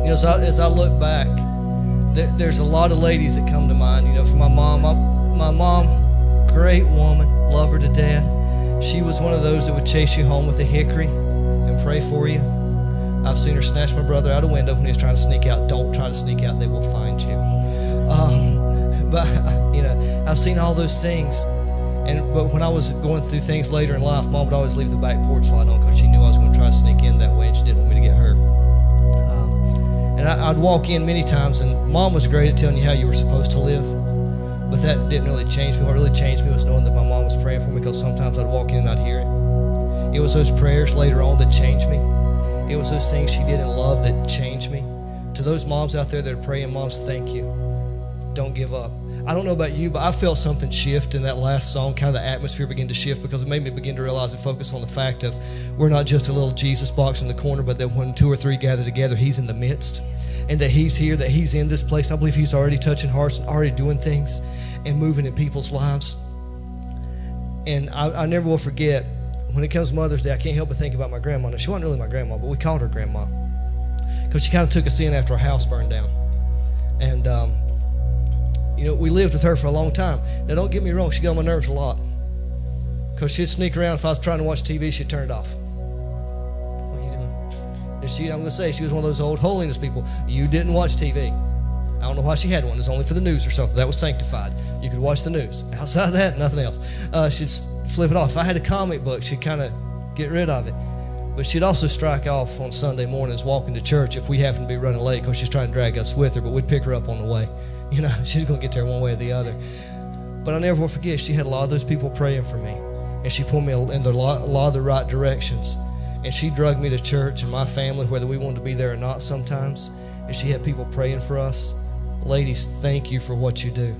As I look back, there's a lot of ladies that come to mind. For my mom, great woman, love her to death. She was one of those that would chase you home with a hickory and pray for you. I've seen her snatch my brother out a window when he was trying to sneak out. Don't try to sneak out; they will find you. But I've seen all those things. But when I was going through things later in life, Mom would always leave the back porch light on because she knew I was going to try to sneak in that way, and she didn't want me to get hurt. And I'd walk in many times, and Mom was great at telling you how you were supposed to live, but that didn't really change me. What really changed me was knowing that my mom was praying for me, because sometimes I'd walk in and I'd hear it. It was those prayers later on that changed me. It was those things she did in love that changed me. To those moms out there that are praying, moms, thank you. Don't give up. I don't know about you, but I felt something shift in that last song. Kind of the atmosphere began to shift, because it made me begin to realize and focus on the fact of we're not just a little Jesus box in the corner, but that when 2 or 3 gather together, He's in the midst, and that He's here, that He's in this place. I believe He's already touching hearts and already doing things and moving in people's lives. And I never will forget, when it comes to Mother's Day, I can't help but think about my grandma. Now, she wasn't really my grandma, but we called her Grandma because she kind of took us in after our house burned down. And we lived with her for a long time. Now, don't get me wrong, she got on my nerves a lot, because she'd sneak around. If I was trying to watch TV, she'd turn it off. What are you doing? And I'm going to say, she was one of those old holiness people. You didn't watch TV. I don't know why she had one. It was only for the news or something. That was sanctified. You could watch the news. Outside of that, nothing else. She'd flip it off. If I had a comic book, she'd kind of get rid of it. But she'd also strike off on Sunday mornings walking to church if we happened to be running late, because she's trying to drag us with her, but we'd pick her up on the way. She's going to get there one way or the other. But I never will forget, she had a lot of those people praying for me, and she pulled me in a lot of the right directions. And she drugged me to church and my family, whether we wanted to be there or not sometimes. And she had people praying for us. Ladies, thank you for what you do.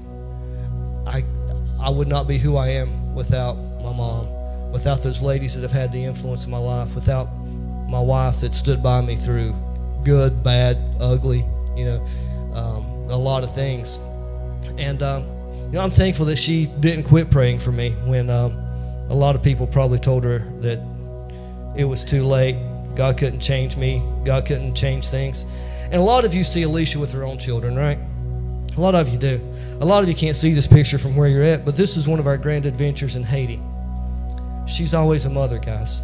I would not be who I am without my mom, without those ladies that have had the influence in my life, without my wife that stood by me through good, bad, ugly, a lot of things. And I'm thankful that she didn't quit praying for me when a lot of people probably told her that it was too late. God couldn't change me. God couldn't change things. And a lot of you see Alicia with her own children, right? A lot of you do. A lot of you can't see this picture from where you're at, but this is one of our grand adventures in Haiti. She's always a mother, guys.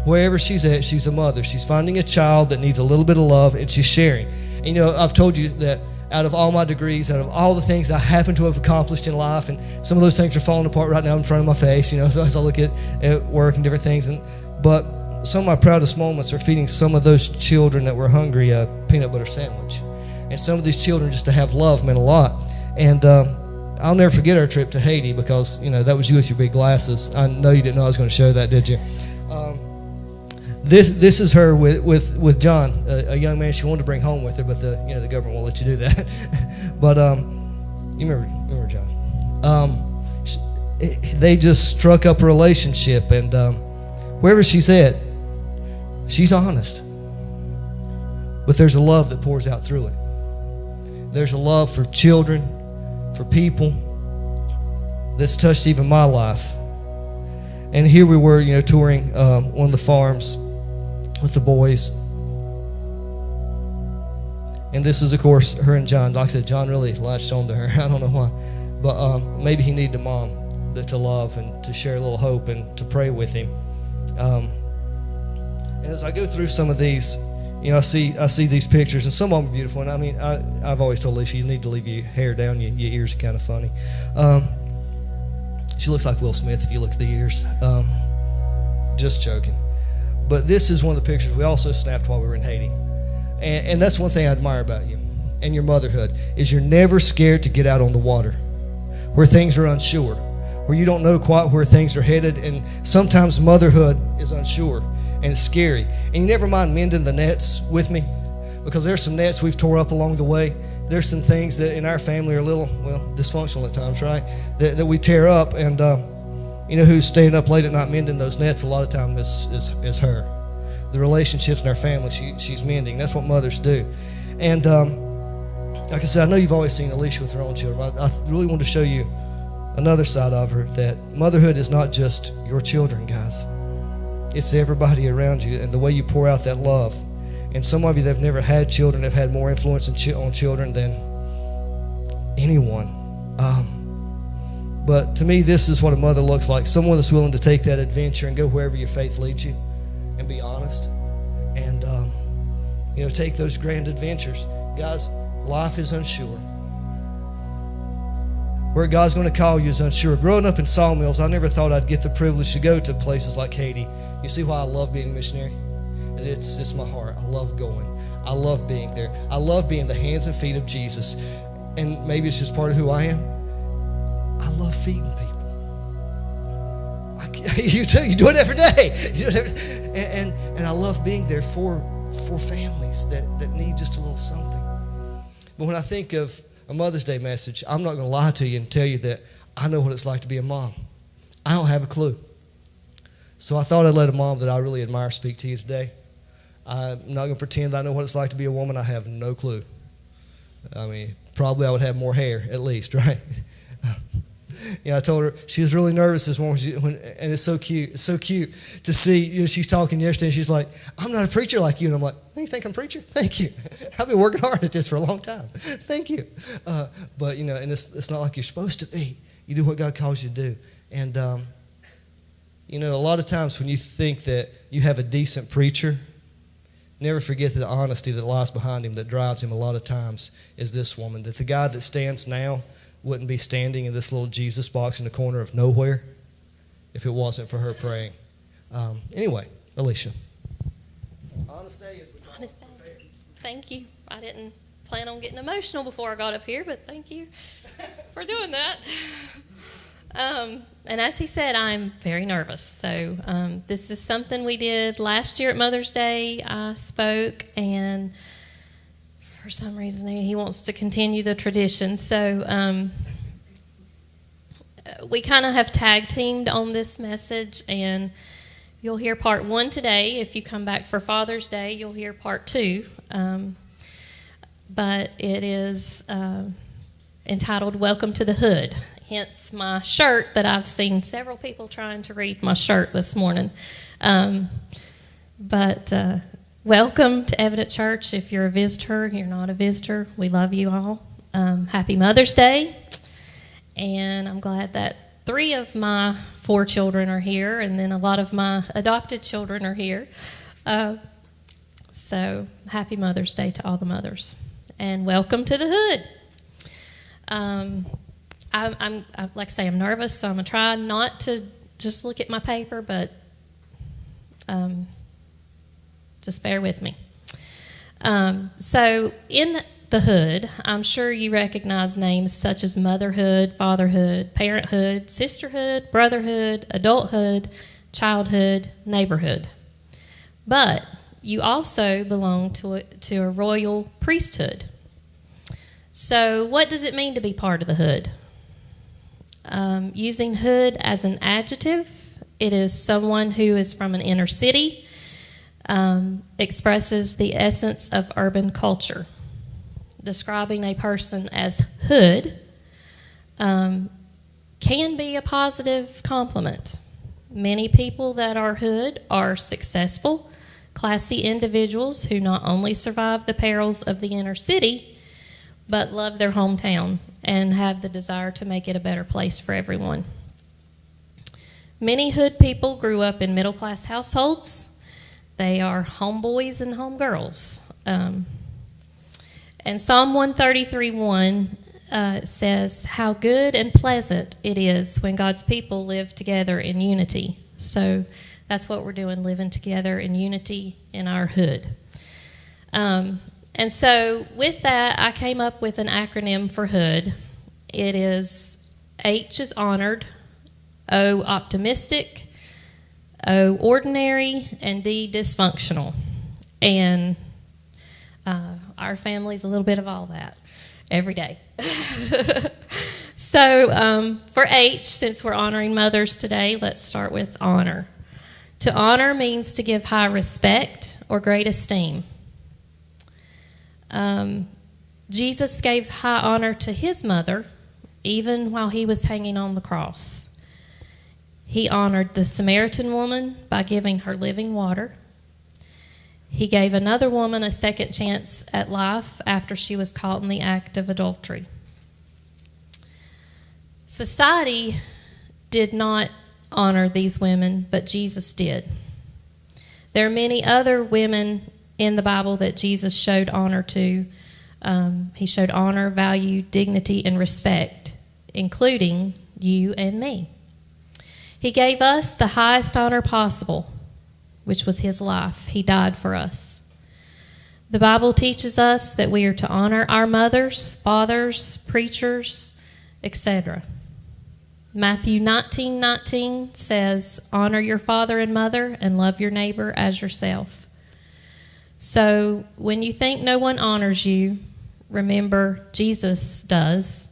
Wherever she's at, she's a mother. She's finding a child that needs a little bit of love, and she's sharing. And I've told you that out of all my degrees, out of all the things that I happen to have accomplished in life, and some of those things are falling apart right now in front of my face, so as I look at work and different things. But some of my proudest moments are feeding some of those children that were hungry a peanut butter sandwich. And some of these children, just to have love, meant a lot. And I'll never forget our trip to Haiti, because, that was you with your big glasses. I know you didn't know I was going to show that, did you? This is her with John, a young man she wanted to bring home with her, but the government won't let you do that. But you remember John. They just struck up a relationship, and wherever she's at, she's honest. But there's a love that pours out through it. There's a love for children, for people, that's touched even my life. And here we were, touring one of the farms with the boys. And this is, of course, her and John. Like I said, John really latched on to her. I don't know why. But maybe he needed a mom to love and to share a little hope and to pray with him. And as I go through some of these, I see these pictures, and some of them are beautiful. And I've always told Alicia, you need to leave your hair down. Your ears are kind of funny. She looks like Will Smith if you look at the ears. Just joking. But this is one of the pictures we also snapped while we were in Haiti. And that's one thing I admire about you and your motherhood, is you're never scared to get out on the water where things are unsure, where you don't know quite where things are headed. And sometimes motherhood is unsure and it's scary. And you never mind mending the nets with me, because there's some nets we've tore up along the way. There's some things that in our family are a little, dysfunctional at times, right? That we tear up. And who's staying up late at night mending those nets a lot of time is her. The relationships in our family, she's mending. That's what mothers do. And like I said, I know you've always seen Alicia with her own children. I really want to show you another side of her, that motherhood is not just your children, guys. It's everybody around you, and the way you pour out that love And some of you that have never had children have had more influence on children than anyone. But to me, this is what a mother looks like. Someone that's willing to take that adventure and go wherever your faith leads you and be honest. And, take those grand adventures. Guys, life is unsure. Where God's going to call you is unsure. Growing up in Sawmills, I never thought I'd get the privilege to go to places like Haiti. You see why I love being a missionary? It's my heart. I love going. I love being there. I love being the hands and feet of Jesus. And maybe it's just part of who I am. I love feeding people. You do. You do it every day. You do it and I love being there for families that need just a little something. But when I think of a Mother's Day message, I'm not going to lie to you and tell you that I know what it's like to be a mom. I don't have a clue. So I thought I'd let a mom that I really admire speak to you today. I'm not going to pretend I know what it's like to be a woman. I have no clue. I mean, probably I would have more hair at least, right? I told her she was really nervous this morning, and it's so cute. It's so cute to see. She's talking yesterday, and she's like, "I'm not a preacher like you," and I'm like, "You think I'm a preacher? Thank you. I've been working hard at this for a long time. Thank you." But and it's not like you're supposed to be. You do what God calls you to do, and a lot of times when you think that you have a decent preacher, never forget that the honesty that lies behind him that drives him a lot of times is this woman. That the guy that stands now wouldn't be standing in this little Jesus box in the corner of nowhere if it wasn't for her praying. Anyway, Alicia. Honest day is Honest day. Thank you. I didn't plan on getting emotional before I got up here, but thank you for doing that. And as he said, I'm very nervous. So this is something we did last year at Mother's Day. I spoke, and for some reason he wants to continue the tradition. So we kind of have tag teamed on this message, and you'll hear part 1 today. If you come back for Father's Day, you'll hear part 2. But it is entitled Welcome to the Hood. Hence my shirt that I've seen several people trying to read my shirt this morning. But welcome to Evident Church. If you're a visitor, you're not a visitor, we love you all. Happy Mother's Day. And I'm glad that 3 of my 4 children are here, and then a lot of my adopted children are here. So happy Mother's Day to all the mothers. And welcome to the Hood. I'm like I say, I'm nervous, so I'm going to try not to just look at my paper, but just bear with me. So in the Hood, I'm sure you recognize names such as motherhood, fatherhood, parenthood, sisterhood, brotherhood, adulthood, childhood, neighborhood. But you also belong to a royal priesthood. So what does it mean to be part of the Hood? Using hood as an adjective, it is someone who is from an inner city, expresses the essence of urban culture. Describing a person as hood can be a positive compliment. Many people that are hood are successful, classy individuals who not only survive the perils of the inner city, but love their hometown and have the desire to make it a better place for everyone. Many hood people grew up in middle-class households. They are homeboys and homegirls. And Psalm 133:1 says, "How good and pleasant it is when God's people live together in unity." So that's what we're doing, living together in unity in our hood. And so with that, I came up with an acronym for hood. It is H is honored, O optimistic, O ordinary, and D dysfunctional. And our family's a little bit of all that every day. So for H, since we're honoring mothers today, let's start with honor. To honor means to give high respect or great esteem. Jesus gave high honor to his mother even while he was hanging on the cross. He honored the Samaritan woman by giving her living water. He gave another woman a second chance at life after she was caught in the act of adultery. Society did not honor these women, but Jesus did. There are many other women in the Bible that Jesus showed honor to. He showed honor, value, dignity, and respect, including you and me. He gave us the highest honor possible, which was his life. He died for us. The Bible teaches us that we are to honor our mothers, fathers, preachers, etc. Matthew 19:19 says, "Honor your father and mother and love your neighbor as yourself." So when you think no one honors you, remember Jesus does,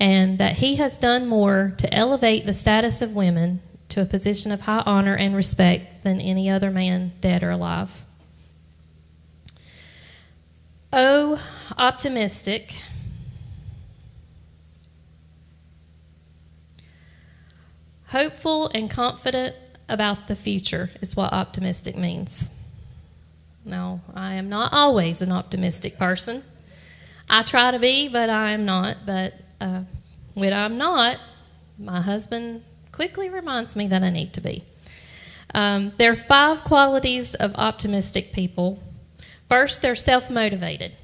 and that he has done more to elevate the status of women to a position of high honor and respect than any other man, dead or alive. Oh, optimistic. Hopeful and confident about the future is what optimistic means. Now, I am not always an optimistic person. I try to be, but I am not. But when I'm not, my husband quickly reminds me that I need to be. There are 5 qualities of optimistic people. First, they're self-motivated.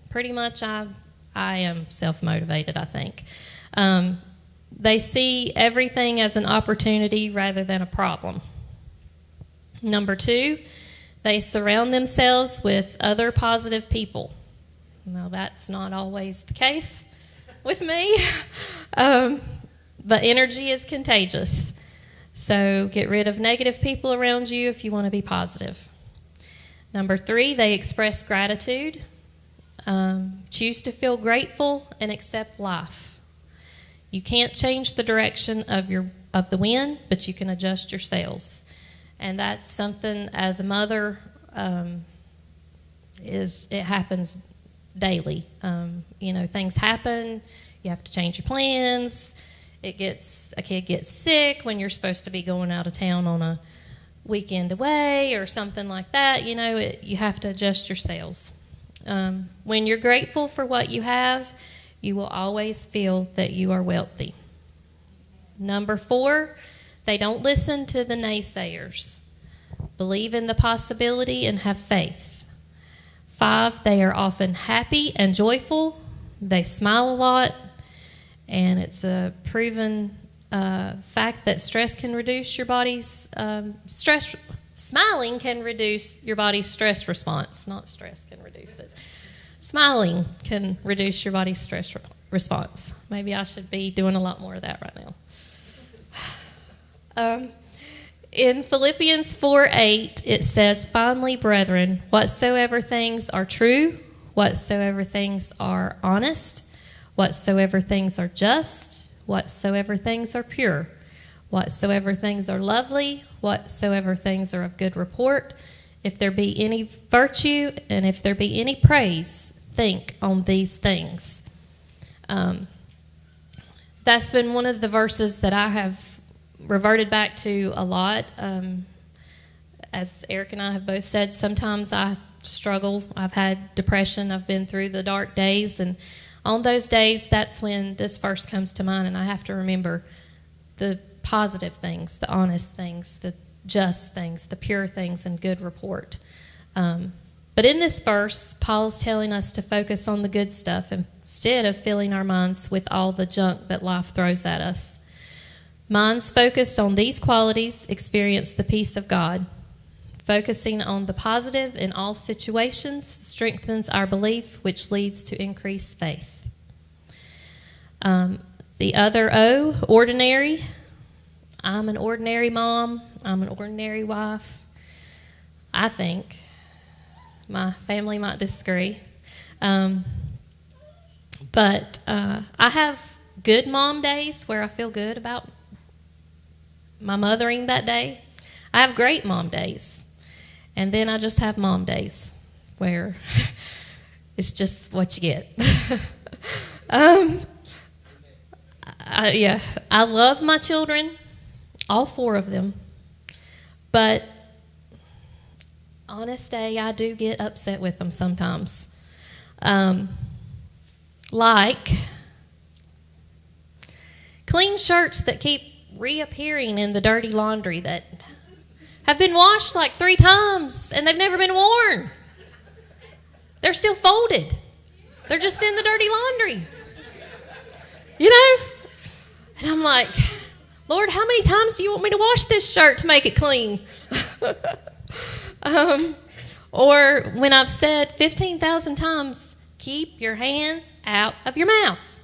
Pretty much I am self-motivated, I think. They see everything as an opportunity rather than a problem. Number 2, they surround themselves with other positive people. Now, that's not always the case with me, but energy is contagious. So get rid of negative people around you if you want to be positive. Number 3, they express gratitude. Choose to feel grateful and accept life. You can't change the direction of the wind, but you can adjust your sails. And that's something, as a mother, it happens daily. Things happen. You have to change your plans. A kid gets sick when you're supposed to be going out of town on a weekend away or something like that. You have to adjust your sails. When you're grateful for what you have, you will always feel that you are wealthy. Number 4, they don't listen to the naysayers. Believe in the possibility and have faith. 5, they are often happy and joyful. They smile a lot, and it's a proven fact that stress can reduce your body's stress. Smiling can reduce your body's stress response. Not stress can reduce it. Smiling can reduce your body's stress response. Maybe I should be doing a lot more of that right now. In Philippians 4:8, it says, "Finally, brethren, whatsoever things are true, whatsoever things are honest, whatsoever things are just, whatsoever things are pure, whatsoever things are lovely, whatsoever things are of good report, if there be any virtue and if there be any praise, think on these things." That's been one of the verses that I have reverted back to a lot. As Eric and I have both said, sometimes I struggle. I've had depression. I've been through the dark days. And on those days, that's when this verse comes to mind. And I have to remember the positive things, the honest things, the just things, the pure things, and good report. But in this verse, Paul's telling us to focus on the good stuff instead of filling our minds with all the junk that life throws at us. Minds focused on these qualities experience the peace of God. Focusing on the positive in all situations strengthens our belief, which leads to increased faith. The other O, ordinary. I'm an ordinary mom. I'm an ordinary wife. I think. My family might disagree. But I have good mom days where I feel good about my mothering that day. I have great mom days. And then I just have mom days where it's just what you get. I love my children, all 4 of them. But honest day, I do get upset with them sometimes. Like clean shirts that keep reappearing in the dirty laundry that have been washed like 3 times and they've never been worn. They're still folded. They're just in the dirty laundry. You know? And I'm like, Lord, how many times do you want me to wash this shirt to make it clean? Or when I've said 15,000 times, keep your hands out of your mouth.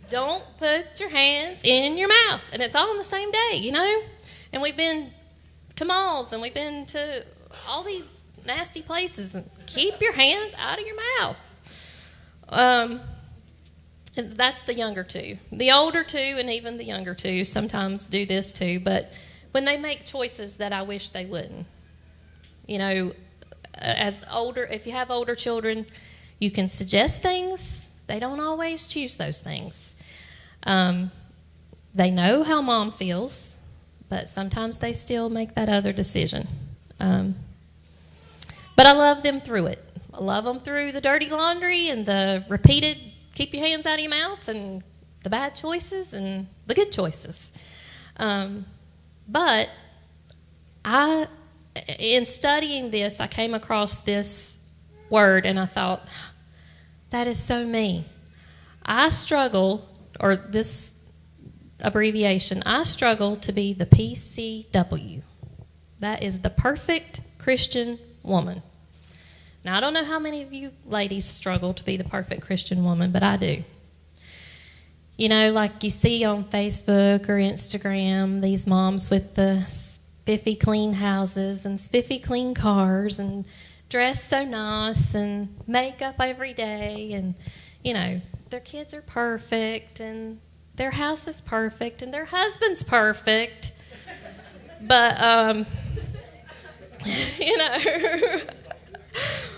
Don't put your hands in your mouth. And it's all on the same day, you know? And we've been to malls and we've been to all these nasty places. And keep your hands out of your mouth. And that's the younger two. The older two and even the younger two sometimes do this too. But when they make choices that I wish they wouldn't. You know, if you have older children, you can suggest things. They don't always choose those things. They know how mom feels, but sometimes they still make that other decision. But I love them through it. I love them through the dirty laundry and the repeated keep your hands out of your mouth and the bad choices and the good choices. But in studying this, I came across this word and I thought, that is so me. I struggle, or this abbreviation, I struggle to be the PCW. That is the perfect Christian woman. Now, I don't know how many of you ladies struggle to be the perfect Christian woman, but I do. You know, like you see on Facebook or Instagram, these moms with the spiffy clean houses and spiffy clean cars and dress so nice and makeup every day, and, you know, their kids are perfect and their house is perfect and their husband's perfect. But, you know...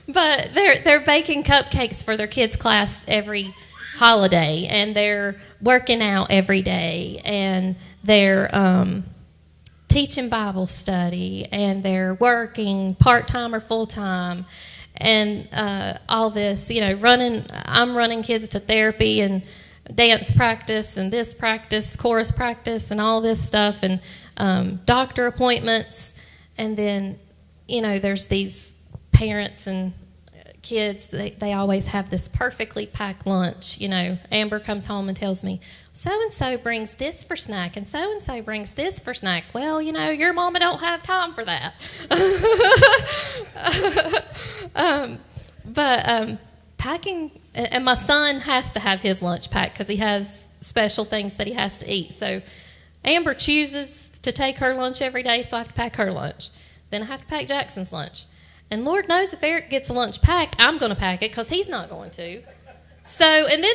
But they're baking cupcakes for their kids' class every holiday, and they're working out every day, and they're teaching Bible study, and they're working part-time or full-time, and all this, you know, I'm running kids to therapy and dance practice and this practice, chorus practice, and all this stuff, and doctor appointments, and then, you know, there's these parents and kids, they always have this perfectly packed lunch. You know, Amber comes home and tells me, so-and-so brings this for snack, and so-and-so brings this for snack. Well, you know, your mama don't have time for that. But packing, and my son has to have his lunch packed because he has special things that he has to eat. So Amber chooses to take her lunch every day, so I have to pack her lunch. Then I have to pack Jackson's lunch. And Lord knows if Eric gets a lunch packed, I'm going to pack it because he's not going to. So, and then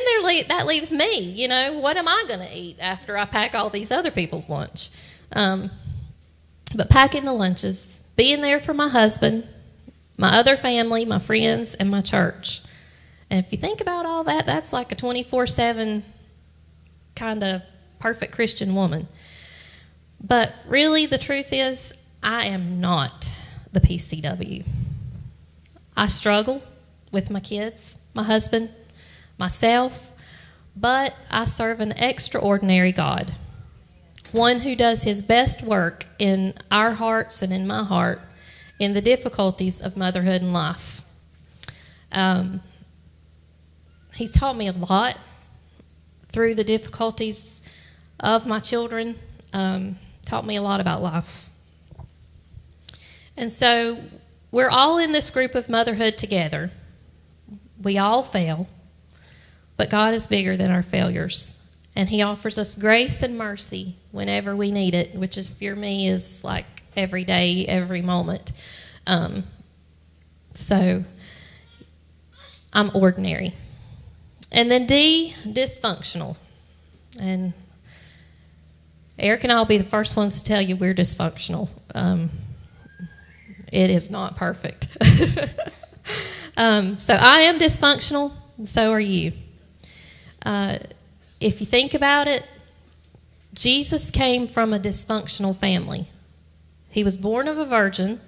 that leaves me, you know, what am I going to eat after I pack all these other people's lunch? But packing the lunches, being there for my husband, my other family, my friends, and my church. And if you think about all that, that's like a 24/7 kind of perfect Christian woman. But really, the truth is, I am not the PCW. I struggle with my kids, my husband, myself, but I serve an extraordinary God, one who does his best work in our hearts and in my heart in the difficulties of motherhood and life. He's taught me a lot through the difficulties of my children, taught me a lot about life. And so we're all in this group of motherhood together. We all fail, but God is bigger than our failures. And he offers us grace and mercy whenever we need it, which is, for me, is like every day, every moment. So I'm ordinary. And then D, dysfunctional. And Eric and I will be the first ones to tell you we're dysfunctional. It is not perfect. So I am dysfunctional, so are you. If you think about it, Jesus came from a dysfunctional family. He was born of a virgin,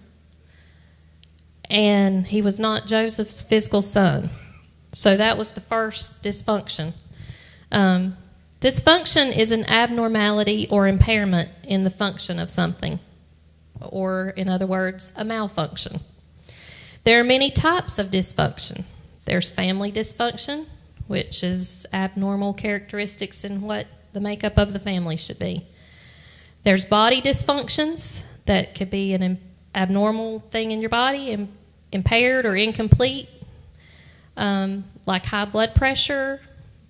and he was not Joseph's physical son. So that was the first dysfunction. Dysfunction is an abnormality or impairment in the function of something, or in other words, a malfunction. There are many types of dysfunction. There's family dysfunction, which is abnormal characteristics in what the makeup of the family should be. There's body dysfunctions that could be an abnormal thing in your body, impaired or incomplete, like high blood pressure,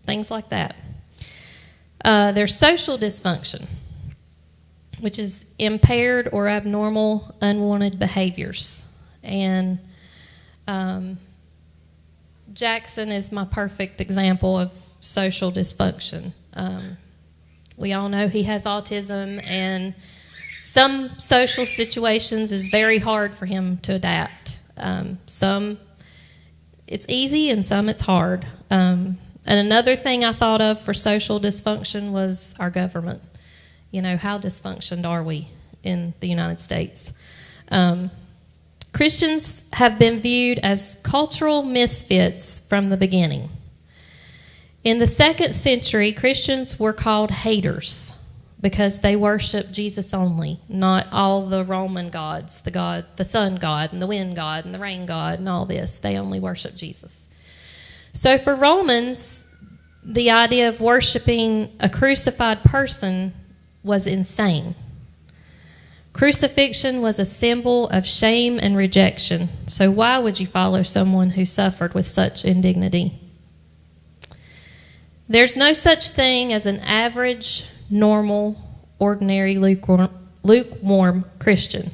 things like that. There's social dysfunction, which is impaired or abnormal, unwanted behaviors. And Jackson is my perfect example of social dysfunction. We all know he has autism, and some social situations is very hard for him to adapt. Some it's easy and some it's hard. And another thing I thought of for social dysfunction was our government. You know, how dysfunctioned are we in the United States? Christians have been viewed as cultural misfits from the beginning. In the 2nd century, Christians were called haters because they worshiped Jesus only, not all the Roman gods, the sun god and the wind god and the rain god and all this. They only worshiped Jesus. So for Romans, the idea of worshiping a crucified person was insane. Crucifixion was a symbol of shame and rejection. So why would you follow someone who suffered with such indignity? There's no such thing as an average, normal, ordinary, lukewarm Christian.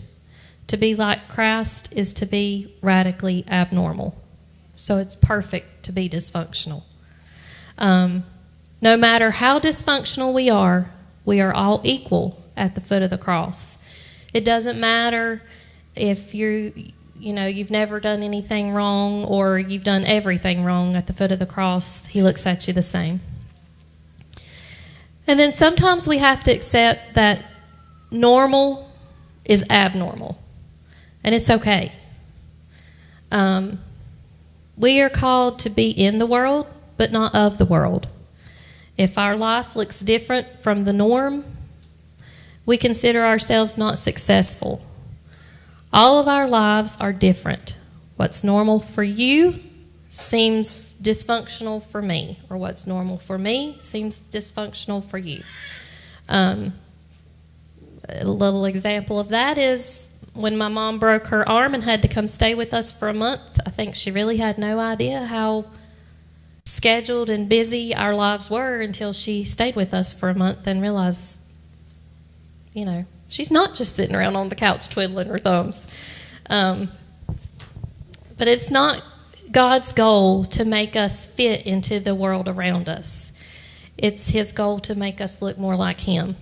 To be like Christ is to be radically abnormal. So it's perfect to be dysfunctional. No matter how dysfunctional we are all equal at the foot of the cross. It doesn't matter if you've never done anything wrong or you've done everything wrong at the foot of the cross. He looks at you the same. And then sometimes we have to accept that normal is abnormal, and it's okay. We are called to be in the world, but not of the world. If our life looks different from the norm, we consider ourselves not successful. All of our lives are different. What's normal for you seems dysfunctional for me, or what's normal for me seems dysfunctional for you. A little example of that is when my mom broke her arm and had to come stay with us for a month. I think she really had no idea how scheduled and busy our lives were until she stayed with us for a month and realized, she's not just sitting around on the couch twiddling her thumbs. But it's not God's goal to make us fit into the world around us. It's His goal to make us look more like Him.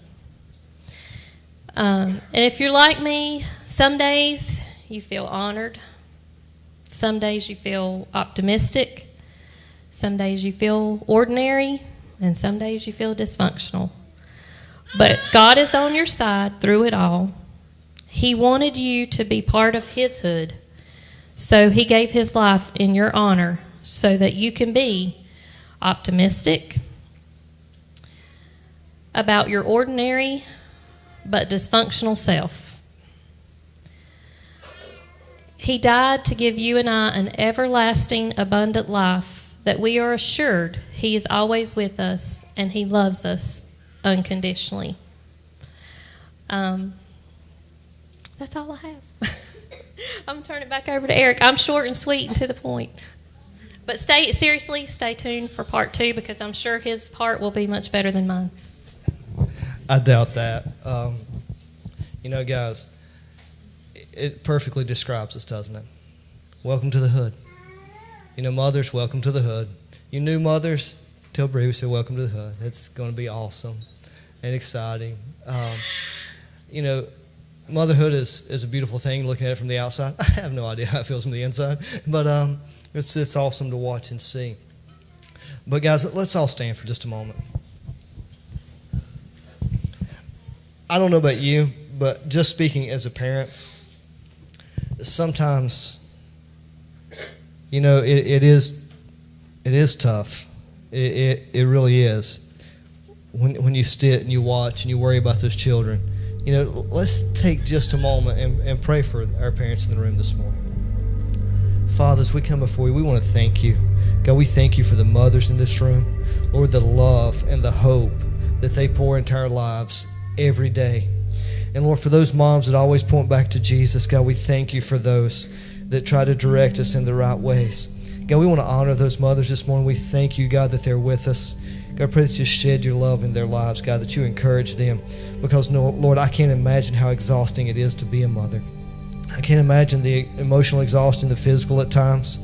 And if you're like me, some days you feel honored. Some days you feel optimistic. Some days you feel ordinary. And some days you feel dysfunctional. But God is on your side through it all. He wanted you to be part of His hood. So He gave His life in your honor so that you can be optimistic about your ordinary but dysfunctional self. He died to give you and I an everlasting, abundant life that we are assured He is always with us and He loves us unconditionally. That's all I have. I'm going to turn it back over to Eric. I'm short and sweet and to the point. But stay tuned for part 2 because I'm sure his part will be much better than mine. I doubt that. Guys, it perfectly describes us, doesn't it? Welcome to the hood. Mothers, welcome to the hood. You new mothers, tell Bree we said welcome to the hood. It's going to be awesome and exciting. Motherhood is a beautiful thing looking at it from the outside. I have no idea how it feels from the inside, but it's awesome to watch and see. But guys, let's all stand for just a moment. I don't know about you, but just speaking as a parent, sometimes You know, it is tough. It really is. When you sit and you watch and you worry about those children, you know, let's take just a moment and pray for our parents in the room this morning. Father, as we come before you, we want to thank you. God, we thank you for the mothers in this room. Lord, the love and the hope that they pour into our lives every day. And Lord, for those moms that always point back to Jesus, God, we thank you for those that try to direct us in the right ways. God, we want to honor those mothers this morning. We thank you, God, that they're with us. God, I pray that you shed your love in their lives, God, that you encourage them. Because, no, Lord, I can't imagine how exhausting it is to be a mother. I can't imagine the emotional exhaustion, the physical at times.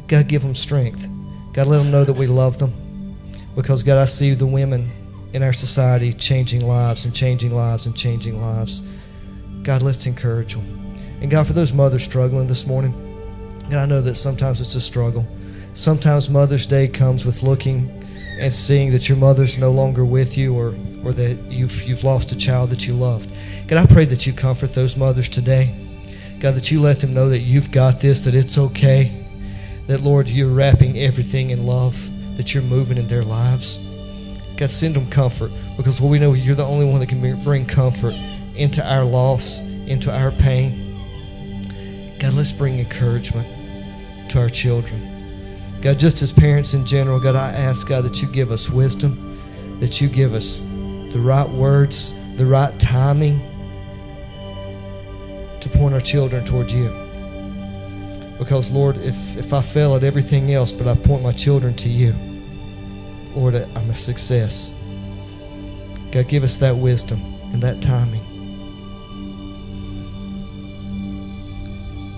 God, give them strength. God, let them know that we love them. Because, God, I see the women in our society changing lives and changing lives and changing lives. God, let's encourage them. And God, for those mothers struggling this morning, God, I know that sometimes it's a struggle. Sometimes Mother's Day comes with looking and seeing that your mother's no longer with you, or that you've lost a child that you loved. God, I pray that you comfort those mothers today. God, that you let them know that you've got this, that it's okay. That, Lord, you're wrapping everything in love, that you're moving in their lives. God, send them comfort, because we know you're the only one that can bring comfort into our loss, into our pain. God, let's bring encouragement to our children. God, just as parents in general, God, I ask, God, that you give us wisdom, that you give us the right words, the right timing to point our children towards you. Because, Lord, if I fail at everything else, but I point my children to you, Lord, I'm a success. God, give us that wisdom and that timing.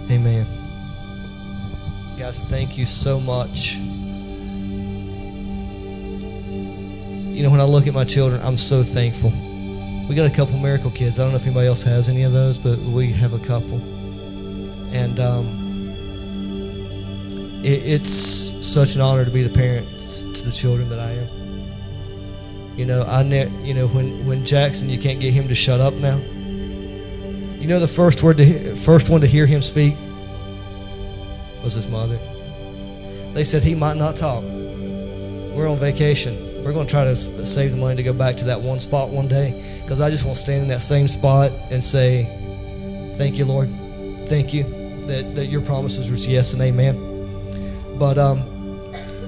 Amen. Guys, thank you so much. You know, when I look at my children, I'm so thankful. We got a couple miracle kids. I don't know if anybody else has any of those, but we have a couple. And it's such an honor to be the parent to the children that I am. You know, when Jackson, you can't get him to shut up now. You know, the first one to hear him speak was his mother. They said he might not talk. We're on vacation. We're going to try to save the money to go back to that one spot one day, because I just want to stand in that same spot and say, thank you, Lord. Thank you that your promises were yes and amen. But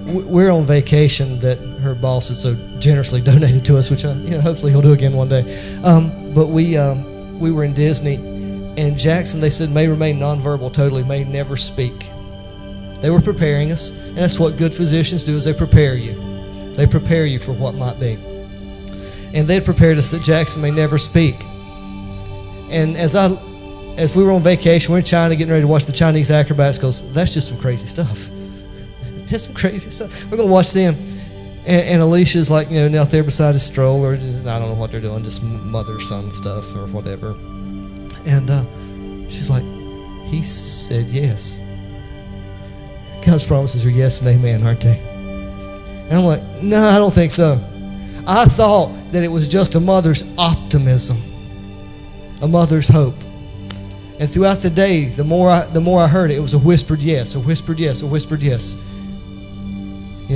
we're on vacation that her boss had so generously donated to us, which hopefully he'll do again one day. But we were in Disney, and Jackson, they said, may remain nonverbal totally, may never speak. They were preparing us, and that's what good physicians do, is they prepare you. They prepare you for what might be. And they had prepared us that Jackson may never speak. And as we were on vacation, we're in China getting ready to watch the Chinese acrobats, because that's just some crazy stuff. That's some crazy stuff. We're going to watch them. And Alicia's like, out there beside his stroller. I don't know what they're doing, just mother-son stuff or whatever. And she's like, he said yes. God's promises are yes and amen, aren't they? And I'm like, no, I don't think so. I thought that it was just a mother's optimism, a mother's hope. And throughout the day, the more I heard it, it was a whispered yes, a whispered yes, a whispered yes.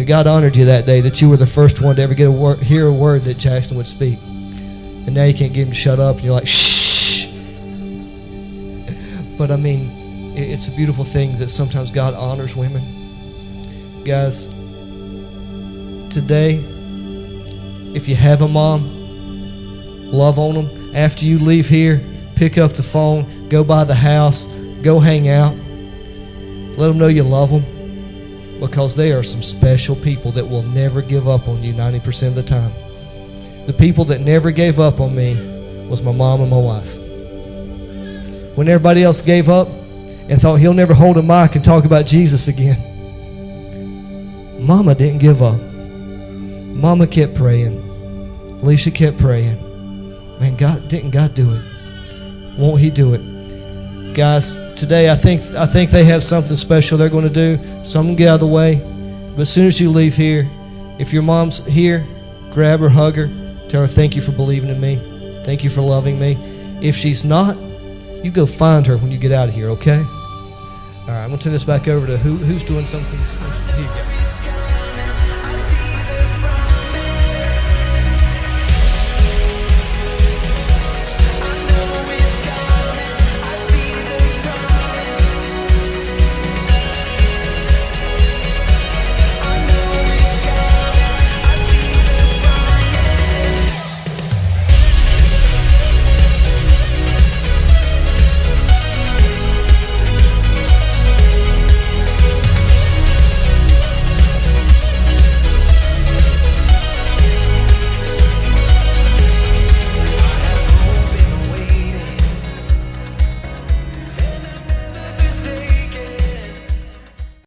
God honored you that day, that you were the first one to ever hear a word that Jackson would speak. And now you can't get him to shut up, and you're like, shh. But I mean, it's a beautiful thing that sometimes God honors women. Guys, today, if you have a mom, love on them. After you leave here, pick up the phone, go by the house, go hang out. Let them know you love them, because they are some special people that will never give up on you 90% of the time. The people that never gave up on me was my mom and my wife. When everybody else gave up and thought he'll never hold a mic and talk about Jesus again, Mama didn't give up. Mama kept praying. Alicia kept praying. Man, didn't God do it? Won't he do it? Guys, today I think they have something special they're going to do, so I'm going to get out of the way. But as soon as you leave here, if your mom's here, grab her, hug her, tell her thank you for believing in me. Thank you for loving me. If she's not, you go find her when you get out of here, okay? All right, I'm going to turn this back over to who's doing something special. Here you go.